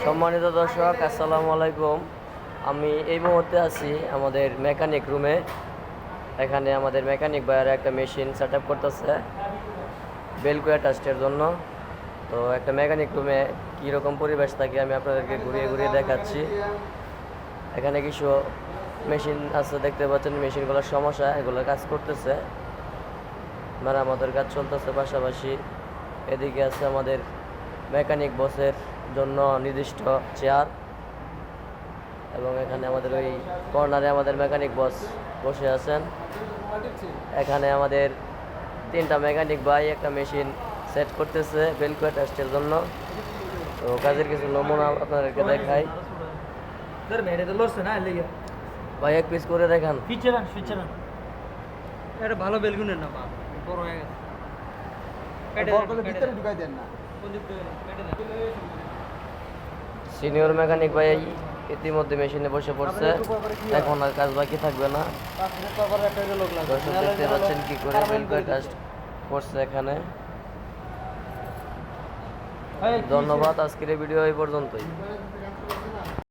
সম্মানিত দর্শক, আসসালামু আলাইকুম। আমি এই মুহূর্তে আছি আমাদের মেকানিক রুমে। এখানে আমাদের মেকানিক ভাইয়েরা একটা মেশিন সেট আপ করতেছে বেলকো অ্যাটাচের জন্য। তো একটা মেকানিক রুমে কীরকম পরিবেশ থাকে আমি আপনাদেরকে ঘুরিয়ে ঘুরিয়ে দেখাচ্ছি। এখানে কিছু মেশিন আছে, দেখতে পাচ্ছেন মেশিনগুলোর সমস্যা, এগুলো কাজ করতেছে, মেরামতের কাজ চলতেছে। পাশাপাশি এদিকে আছে আমাদের মেকানিক বসের জন্য নির্দিষ্ট চেয়ার, এবং এখানে আমাদের ওই কর্নারে আমাদের মেকানিক বস বসে আছেন। এখানে আমাদের 3টা মেকানিক ভাই একটা মেশিন সেট করতেছে বেলকো অ্যাটাচের জন্য। তো কাজের কিছু নমুনা আপনাদেরকে দেখাই। ভাই এক পিস করে দেখান। এটা ভালো বেলগুনের না, বড় হয়ে গেছে। ভিতরে ঢুকাই দেন না। সিনিয়র মেকানিক ভাই ইতিমধ্যে মেশিনে বসে পড়ছে, এখন আর কাজ বাকি থাকবে না। দর্শক দেখতে পাচ্ছেন কি করে বেলকো অ্যাটাচ করছে এখানে। ধন্যবাদ, আজকের এই ভিডিও এই পর্যন্তই।